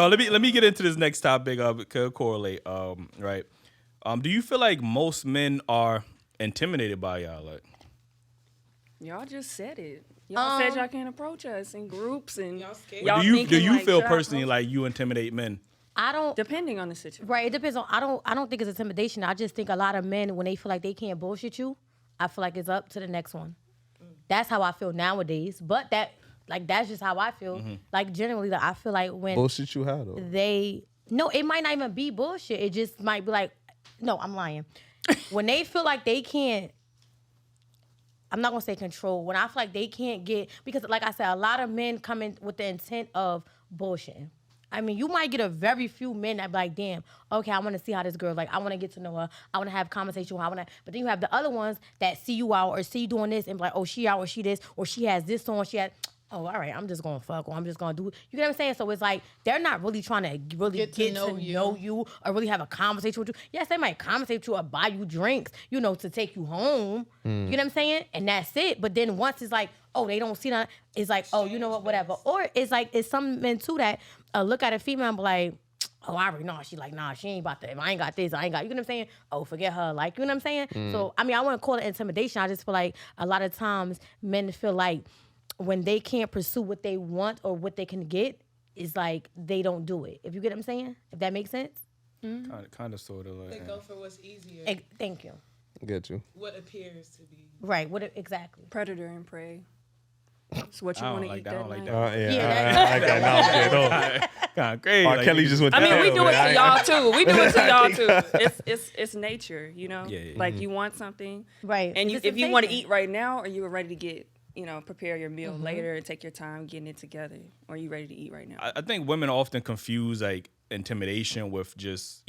So let me get into this next topic. Could correlate. Right. Do you feel like most men are intimidated by y'all? Like, y'all just said it. Y'all said y'all can't approach us in groups and y'all scared. y'all do you like, feel should I personally approach- like you intimidate men? I don't. depending on the situation. Right. It depends on. I don't think it's intimidation. I just think a lot of men, when they feel like they can't bullshit you, I feel like it's up to the next one. That's how I feel nowadays. But that's just how I feel. Like generally, I feel like when Bullshit you how though? no, it might not even be bullshit. It just might be like, no, I'm lying. When they feel like they can't, I'm not gonna say control. When I feel like they can't get, because like I said, a lot of men come in with the intent of bullshitting. I mean, you might get a very few men that be like, damn, okay, I want to see how this girl, like, I want to get to know her. I want to have conversation with her. But then you have the other ones that see you out or see you doing this and be like, oh, she out or she this, or she has this on, oh, all right, I'm just going to fuck, or I'm just going to do it. You get what I'm saying? So it's like, they're not really trying to really get to know you or really have a conversation with you. Yes, they might conversate with you or buy you drinks, to take you home. You know what I'm saying? And that's it. But then once it's like, oh, they don't see that, it's like, oh, you know what, whatever. Or it's like, it's some men too that look at a female and be like, oh, I already know. She like, nah, she ain't about that. If I ain't got this, I ain't got, you know what I'm saying? Oh, forget her. Like, you know what I'm saying? So, I mean, I wouldn't call it intimidation. I just feel like a lot of times men feel like when they can't pursue what they want or what they can get, it's like they don't do it. If you get what I'm saying? If that makes sense? Kind of, sort of. Like, They go for what's easier. Thank you. Get you. What appears to be. Right. Exactly. Predator and prey. It's what you I want don't to like eat that. I that don't like night. that. I like that. No, Kind of crazy. R. like, Kelly just went. I mean, down we do it with to y'all too. We do it to y'all too. Yeah. It's nature, Yeah. Like you want something, Right. and It's if you want to temptation. eat right now, or you are ready to get, prepare your meal later and take your time getting it together, or you ready to eat right now? I think women often confuse like intimidation with just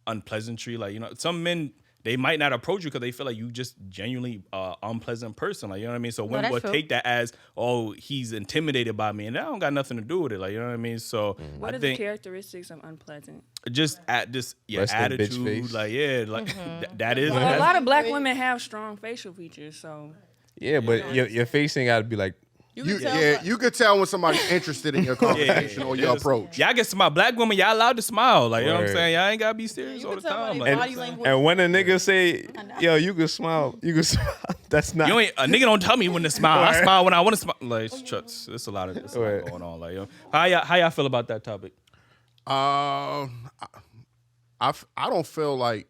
unpleasantry. Like some men, they might not approach you because they feel like you just genuinely unpleasant person. Like, you know what I mean? So women that's will true. take that as, oh, he's intimidated by me, and that don't got nothing to do with it. Like, you know what I mean? So What I are the think characteristics of unpleasant? just at this Rest that bitch attitude, face. like that is. Well, a that's- lot of black women have strong facial features, so Yeah, but your face ain't got to be like. You could tell when somebody's interested in your conversation or your approach. Y'all get smile. Black women, y'all allowed to smile. Like, you know what I'm Word. saying? Y'all ain't gotta be serious You all can the tell by time. their Like, body language. And when a nigga say, yo, you can smile, that's not. you ain't a nigga don't tell me when to smile. I smile when I want to smile. Like, it's a lot Right. going on. Like, how y'all feel about that topic? I don't feel like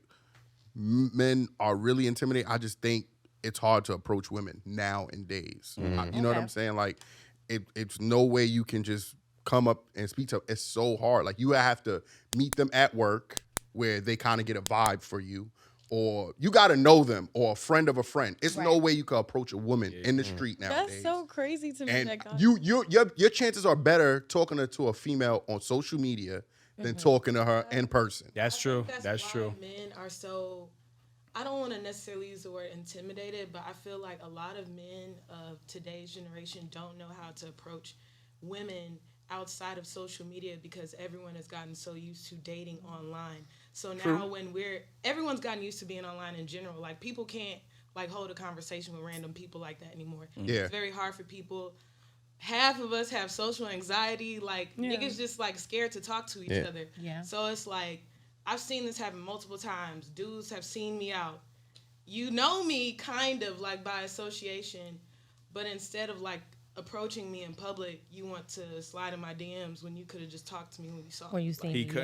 men are really intimidated. I just think it's hard to approach women nowadays. You know what I'm saying? Like, it's no way you can just come up and speak to them. It's so hard. Like, you have to meet them at work where they kind of get a vibe for you, or you got to know them, or a friend of a friend. It's no way you can approach a woman in the street nowadays. That's so crazy to me. And that God. your chances are better talking to a female on social media than talking to her in person. That's true. That's That's true. Men are so. I don't want to necessarily use the word intimidated, but I feel like a lot of men of today's generation don't know how to approach women outside of social media because everyone has gotten so used to dating online. So now everyone's gotten used to being online in general. Like, people can't like hold a conversation with random people like that anymore. Yeah. It's very hard for people. Half of us have social anxiety. Like, niggas just like scared to talk to each other. Yeah. So it's like, I've seen this happen multiple times. Dudes have seen me out. You know me kind of like by association, but instead of like approaching me in public, you want to slide in my DMs when you could have just talked to me when you saw me.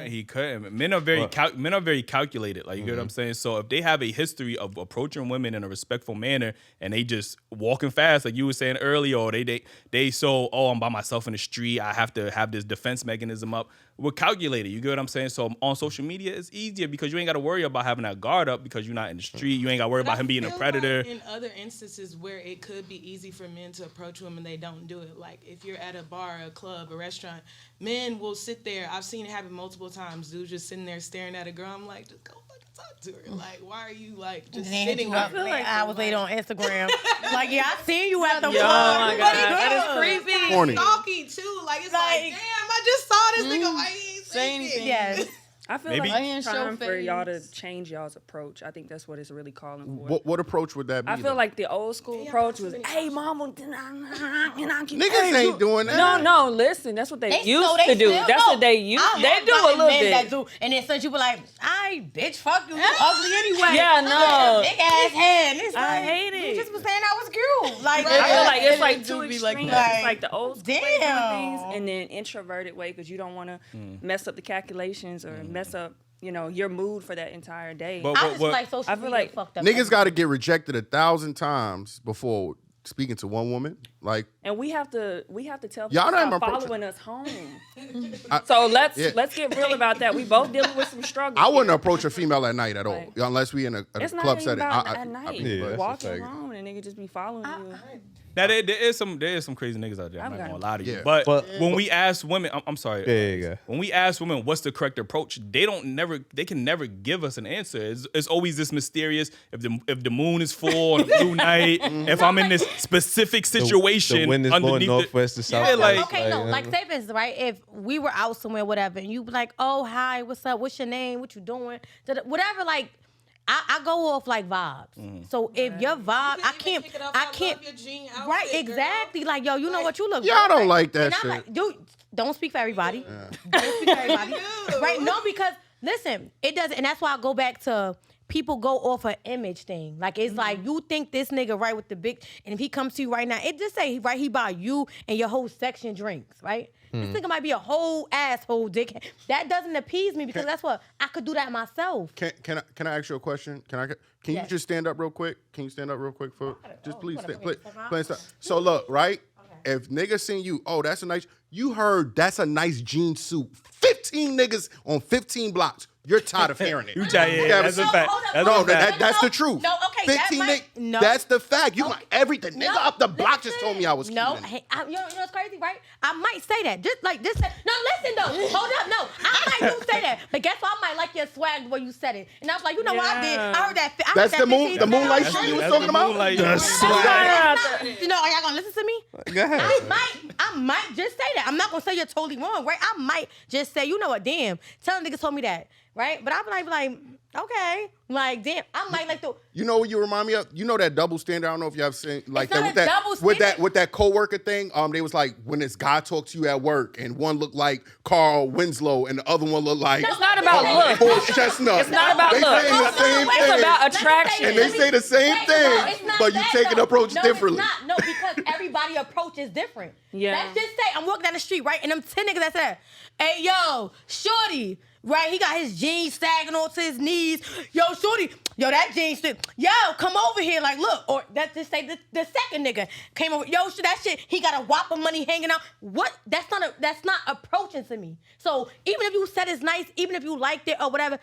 He couldn't. Men are very calculated. Like, you get what I'm saying? So if they have a history of approaching women in a respectful manner and they just walking fast, like you were saying earlier, or they so, oh, I'm by myself in the street, I have to have this defense mechanism up. We're calculated. You get what I'm saying? So on social media, it's easier because you ain't got to worry about having that guard up because you're not in the street. You ain't got to worry about him being a predator. Like in other instances where it could be easy for men to approach women, they don't do it. Like, if you're at a bar, a club, a restaurant, men will sit there. I've seen it happen multiple times. Dudes just sitting there staring at a girl. I'm like, just go fucking talk to her. Like, why are you like just sitting up there? I was laid on Instagram. Like, yeah, I seen you at the Yo, bar. my God, that is creepy. Corny. Stalky too. Like, it's like, damn, I just saw this nigga. Why he ain't say anything? Yes. I feel Maybe- like Playing it's show time for y'all to phase. change y'all's approach. I think that's what it's really calling for. What approach would that be? I feel though? like the old school approach was, "Hey, mama, niggas ain't doing that. No, listen, that's what they They used no, they to do. still- That's no, what they used. I They have do a gotten little men bit. that do, and then since you be like, "I bitch, fuck you, you ugly anyway." Yeah, no. Big ass head. And it's I like, hate you it. just was saying I was cute. Like, I feel like it's It like do two be like extremes. that. It's like the old school way of doing Damn. things, and then introverted way because you don't want to mess up the calculations or mess up, your mood for that entire day. But- I just feel like social I feel media like fucked up. Niggas got to get rejected 1,000 times before speaking to one woman. Like, And we have to tell Y'all people not stop even approaching- following us home. So let's get real about that. We both dealing with some struggles. I wouldn't here. approach a female at night at all, Right. unless we in a It's not club even setting. about at night. Yeah, that's a Walking fact. around and a nigga just be following you. Now there is some crazy niggas out there. I'm I've not got- gonna lie to you. Yeah. But But- when we ask women, I'm sorry. There you go. When we ask women what's the correct approach, they can never give us an answer. It's always this mysterious. If the moon is full on a blue night, if I'm in this specific situation the wind is underneath blowing northwest to south. Yeah, like- Okay, no, like say for instance, right? If we were out somewhere, whatever, and you be like, "Oh, hi, what's up? What's your name? What you doing?" Whatever, like. I go off like vibes. So if your vibe, I can't. Love your jean outfit, Right, girl. exactly. Like, yo, you know what? You look. Y'all good, don't right? like that And I'm shit. like, dude, don't speak for everybody. Don't speak for everybody. Right? No, because listen, it doesn't, and that's why I go back to people go off an image thing. Like it's like you think this nigga right with the big, and if he comes to you right now, it just say right he buy you and your whole section drinks, right? This nigga might be a whole asshole dick. That doesn't appease me because that's what I could do that myself. Can I ask you a question? Can you Yes. just stand up real quick? Can you stand up real quick for just please whatever. stand, please. So look, right? If niggas seen you, oh, that's a nice. You heard that's a nice jean suit. 15 niggas on 15 blocks. You're tired of hearing it. You try, yeah, that's a No, fact. hold up, That's hold a up. fact. That's the truth. No, okay, that 15 might- niggas. no. That's the fact. You like everything. Nigga No, up the block just told me I was No, cute. hey, you know what's crazy, right? I might say that. Just say, no, listen though. Hold up, no. I might do say that. But guess what? I might like your swag the way you said it. And I was like, you know what I did? I heard that. I heard That's that the 15 moonlight times. shit you was That's talking the about. moonlight. You know, are y'all gonna listen to me? Go ahead. I might just say that. I'm not gonna say you're totally wrong, right? I might just say, you know what, damn. Tell niggas told me that, right? But I'm like, okay, like damn. I might like the. You know what you remind me of? You know that double standard. I don't know if you have seen like It's not that a double with that standard. with that coworker thing. They was like when this guy talks to you at work, and one looked like Carl Winslow, and the other one looked like It's not about look. Forrest Chestnut. It's not about they look. saying the same It's thing. about attraction. And they say the same thing, but you take an approach differently. It's not. No, because everybody approach is different. Yeah. Let's just say I'm walking down the street, right? And them 10 niggas that said, hey, yo, shorty, right? He got his jeans sagging onto his knees. Yo, shorty, yo, that jeans stick. Yo, come over here, like, look. Or that just say the second nigga came over. Yo, that shit, he got a whopper money hanging out. What? That's not approaching to me. So even if you said it's nice, even if you liked it or whatever,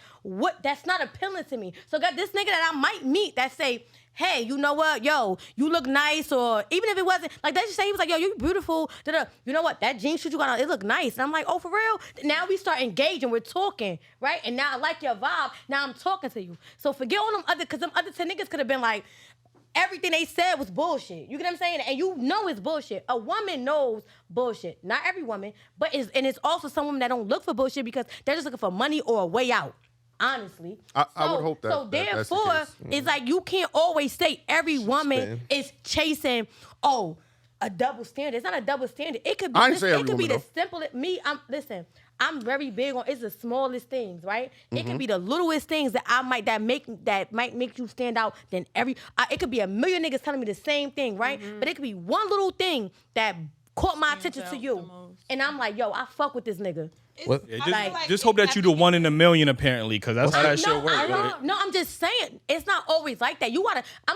that's not appealing to me. So got this nigga that I might meet that say, hey, you know what? Yo, you look nice. Or even if it wasn't, like, they just say, he was like, yo, you beautiful. Da-da. You know what? That jean suit you got on, it look nice. And I'm like, oh, for real? Now we start engaging. We're talking, right? And now I like your vibe. Now I'm talking to you. So forget all them other, because them other 10 niggas could have been like, everything they said was bullshit. You get what I'm saying? And you know it's bullshit. A woman knows bullshit. Not every woman, but it's also some women that don't look for bullshit because they're just looking for money or a way out. Honestly. I would hope that. So that's the therefore, case. it's like you can't always say every woman is chasing, a double standard. It's not a double standard. It could be I didn't say every it could be woman, the simplest. I'm very big on it's the smallest things, right? It could be the littlest things that might make you stand out than it could be a million niggas telling me the same thing, right? But it could be one little thing that caught my attention to you. And I'm like, yo, I fuck with this nigga. What? Yeah, just hope that you the one in a million, apparently, because that's how that shit works. No, I'm just saying it's not always like that. I'm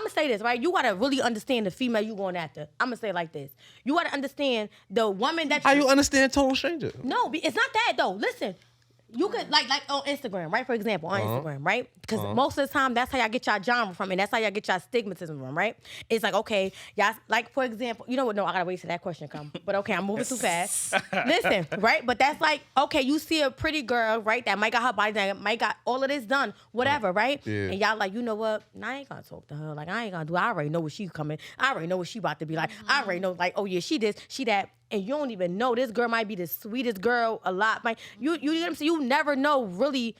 gonna say this, right? You gotta really understand the female you going after. I'm gonna say it like this. You gotta understand the woman that How you understand total stranger? No, it's not that though. Listen. You could like on Instagram, right? For example, on Instagram, right? Because most of the time, that's how y'all get y'all genre from, and that's how y'all get y'all stigmatism from, right? It's like, okay, y'all, like for example, you know what? No, I gotta wait till that question come. But okay, I'm moving too fast. Listen, right? But that's like, okay, you see a pretty girl, right? That might got her body, that might got all of this done, whatever, right? Yeah. And y'all like, you know what? Nah, I ain't gonna talk to her. Like, I ain't gonna do. I already know what she's coming. I already know what she about to be like. I already know, like, oh yeah, she this, she that. and you don't even know this girl might be the sweetest girl a lot. Like you know what I'm saying? You never know really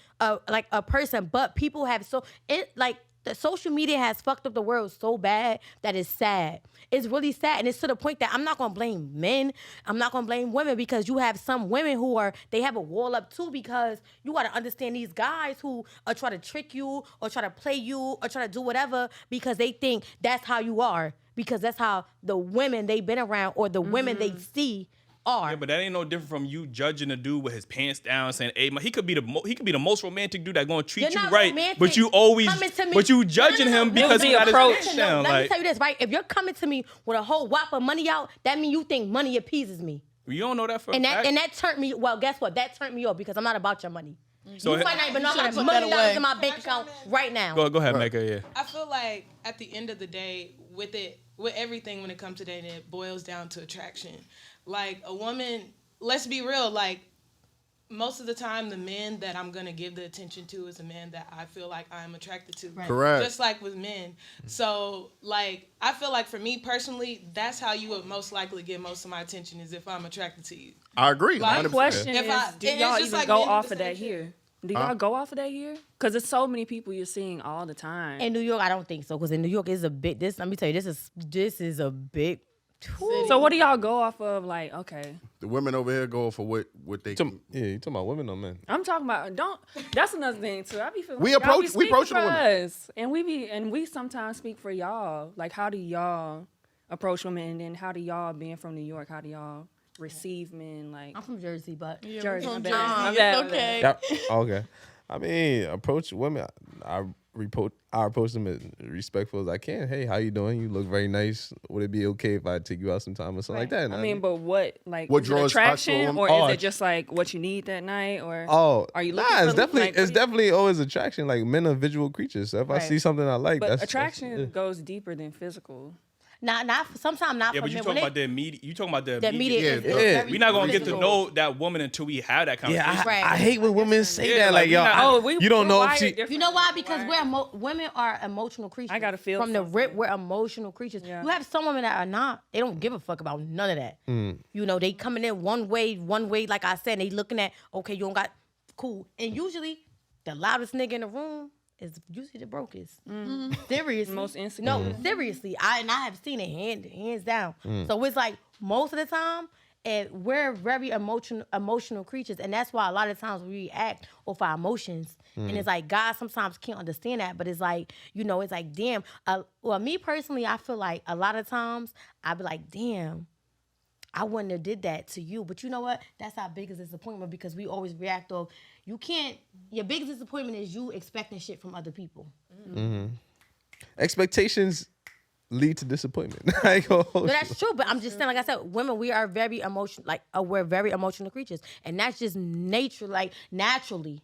like a person, but people have the social media has fucked up the world so bad that it's sad. It's really sad. And it's to the point that I'm not going to blame men. I'm not going to blame women because you have some women they have a wall up too because you got to understand these guys who are trying to trick you or try to play you or try to do whatever because they think that's how you are because that's how the women they've been around or the women they see are. Yeah, but that ain't no different from you judging a dude with his pants down, saying, "Hey, man, he could be the most romantic dude that's gonna treat you right." Romantic. But you judging him because he got his pants down. Let me tell you this, right? If you're coming to me with a whole whop of money out, that means you think money appeases me. You don't know that for a And fact. that turned me. Well, guess what? That turned me off because I'm not about your money. So You might not even know I'm gonna put put that $1 million away. in my bank account right now. go ahead, Mecca. Yeah. I feel like at the end of the day, with everything when it comes to dating, it boils down to attraction. Like a woman, let's be real, like most of the time the man that I'm gonna give the attention to is a man that I feel like I'm attracted to. Right. Correct. Just like with men. So like I feel like for me personally, that's how you would most likely get most of my attention is if I'm attracted to you. I agree. My 100%. Question If is, I- do it's y'all just even like go men do off the of that same here? Do y'all go off of that here? Because there's so many people you're seeing all the time. In New York, I don't think so because in New York is a big. Let me tell you, this is a big. So what do y'all go off of? Like, okay, The women over here go for what they can. Yeah, you talking about women or men? I'm talking about that's another thing too. I be feeling We like y'all be approach- we speaking approach for the women. us, and we sometimes speak for y'all. Like, how do y'all approach women, and then how do y'all, being from New York, how do y'all receive men? Like, I'm from Jersey, but Jersey, my from bad. Jersey. My It's bad. okay. Yeah. Okay. I mean, approach women. I approach them as respectful as I can. Hey, how you doing? You look very nice. Would it be okay if I take you out sometime or something like that? I mean, but what What is it draws us to a attraction, woman? or Oh, is it just like what you need that night, or are you looking nah, for it's definitely like, what it's do you- definitely always attraction. Like men are visual creatures. So if I Right. see something I like, But that's attraction yeah. goes deeper than physical. not sometimes not Yeah, for but you men. talking about the immediate. You talking about the the immediate. immediate. Yeah, is yeah. very We're not gonna get to physical. know that woman until we have that conversation. Yeah, Right. I hate when women say Yeah, that. like, Like, we yo, not- you don't know if she. You know why? Because women are emotional creatures. I gotta feel from the something. rip. We're emotional creatures. Yeah. You have some women that are not. They don't give a fuck about none of that. You know, they coming in one way. Like I said, they looking at okay, you don't got cool. And usually, the loudest nigga in the room is usually the brokest. Seriously, Most insecure. No, seriously, I have seen it hands down. So it's like most of the time. And we're very emotional creatures, and that's why a lot of times we react off our emotions. And it's like God sometimes can't understand that, but it's like it's like damn. Well, me personally, I feel like a lot of times I be like, damn, I wouldn't have did that to you. But you know what? That's our biggest disappointment because we always react off. You can't. Your biggest disappointment is you expecting shit from other people. Expectations lead to disappointment. I ain't gonna hold No, you. that's true, but I'm just saying, like I said, women, we are very emotional, we're very emotional creatures, and that's just nature, like naturally,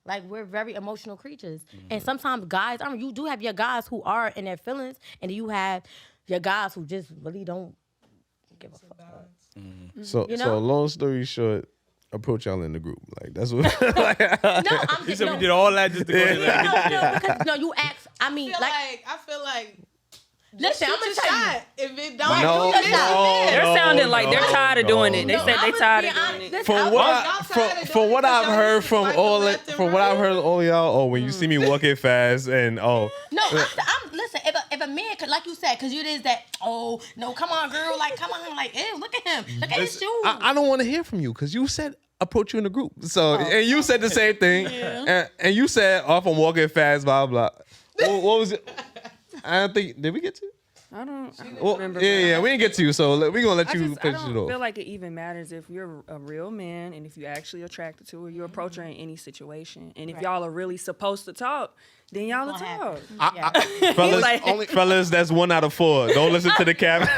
like we're very emotional creatures, and sometimes guys, you do have your guys who are in their feelings, and you have your guys who just really don't give a fuck. So, You so know? long story short, approach y'all in the group. Like that's what. No, I'm He just said we did all that just to go in there. because you ask. I mean, I feel like listen, I'm gonna shoot your tell you. shot. If it don't, No, do it, They're sounding like they're tired of doing it. They No, said I they was tired being of doing honest. it. Listen, From I what was- y'all I tired of from doing what it I've 'cause y'all heard just from swipe all left and from what right? I've heard all y'all, oh, when you see me walking fast and No, I'm listen. If a man could, like you said, because it is that. Oh no, come on, girl, like come on, like ew, look at him, look at his shoes. I don't want to hear from you because you said approach you in the group. So and you said the same thing, and you said off I'm walking fast, blah blah. What was it? I don't think did we get to? I don't Well, remember. yeah, we didn't get to you, so we're gonna let I you just, I finish it don't off. feel like it even matters if you're a real man and if you're actually attracted to her, you approach her in any situation. And if y'all are really supposed to talk, then y'all will Gonna talk. Fellas, like- fellas, that's 1 out of 4. Don't listen to the captain.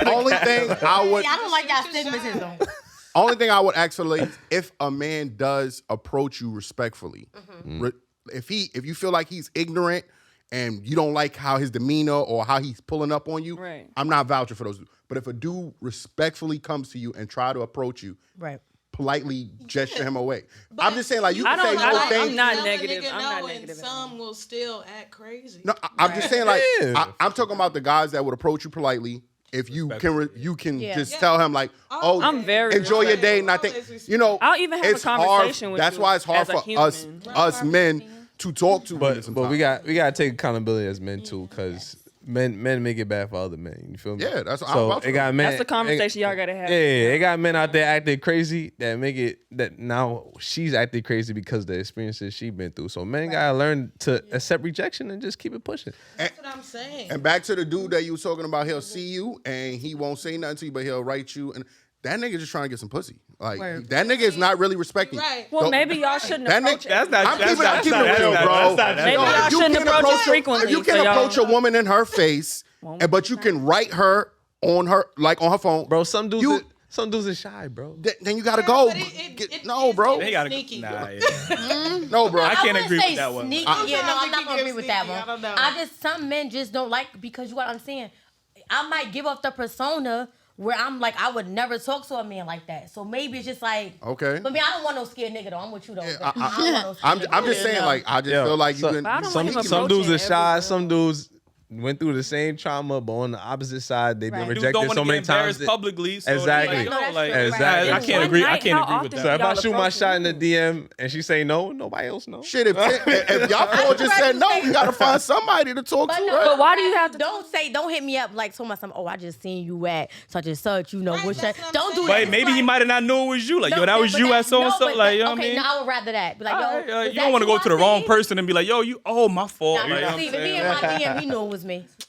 Only thing I would, I don't like y'all stigmatism. only thing I would actually, if a man does approach you respectfully, if you feel like he's ignorant and you don't like how his demeanor or how he's pulling up on you, Right. I'm not vouching for those. But if a dude respectfully comes to you and try to approach you, Right. politely gesture him away. I'm just saying, like you I can say don't- I no don't- things. I'm not Some a negative. nigga I'm not know negative And at all. some will still act crazy. No, I'm just saying, like Yeah. I'm talking about the guys that would approach you politely, if you Respectful. can you can Yeah. just tell him like, oh, I'm very enjoy your day, and I Always think respectful. I'll even have a it's hard- conversation with That's you why it's hard as a for us human. us men to talk to women. But we sometimes. gotta take accountability as men too, because men make it bad for other men. You feel me? Yeah, that's what I'm so about to it got know. men. That's the conversation y'all gotta have. Yeah, it got men out there acting crazy that make it that now she's acting crazy because of the experiences she been through. So men gotta learn to accept rejection and just keep it pushing. That's what I'm saying. And back to the dude that you was talking about, he'll see you and he won't say nothing to you, but he'll write you. And that nigga just trying to get some pussy. Like that nigga is not really respecting you. Right. Well, Don't- maybe y'all shouldn't That approach nigga- it. That's not. I'm that's keeping, not, I'm keeping that's it real, not- bro. that's not- Maybe No, y'all if you shouldn't can approach it her- frequently, If you so can y'all- approach a woman in her face, but you can write her on her phone, Bro, some dudes You- some dudes are shy, bro. then you gotta Yeah, go. but it No, is bro. They gotta sneaky. Nah, yeah. No, bro. I can't wouldn't agree say with that one. Sneaky. I'm Yeah, no, trying to I'm not think gonna of agree with that sneaky. one. I don't know. I just some men just don't like because you what I'm saying. I might give up the persona where I'm like I would never talk to a man like that. So maybe it's just like Okay. But me, I don't want no scared nigga though. I'm with you though. I- I don't want no scared nigga. I'm just saying, like, I just Yo, feel like you so- can. But I don't Some want him some dudes are approaching shy. every Some dudes went through the same trauma, but on the opposite side, they've been Right. Dudes rejected don't want so to many get times. embarrassed publicly. So Exactly. Like, yo, No, that's like, true. Exactly. I One can't agree. I night, can't how agree with often So that. if I Y'all shoot my approach shot in the DM and she say no, nobody else knows. Shit, if y'all four just said no, you gotta find somebody to talk But to. no, Right? But why do you have to- don't hit me up like talking about something? Oh, I just seen you at such and such. You know, Right, which that's what I'm don't do saying. that. But maybe he Like- might have not known it was you. Like, No, yo, that was but you that- at so and no, so. but Like, that- you know what I okay, mean? no, I would rather that. Be like, yo, Alright, was you that don't want to go I to the wrong seen? person and be like, yo, you, oh, my fault. Nah, You know what I'm See, if saying? he in my DM, he knew it was me.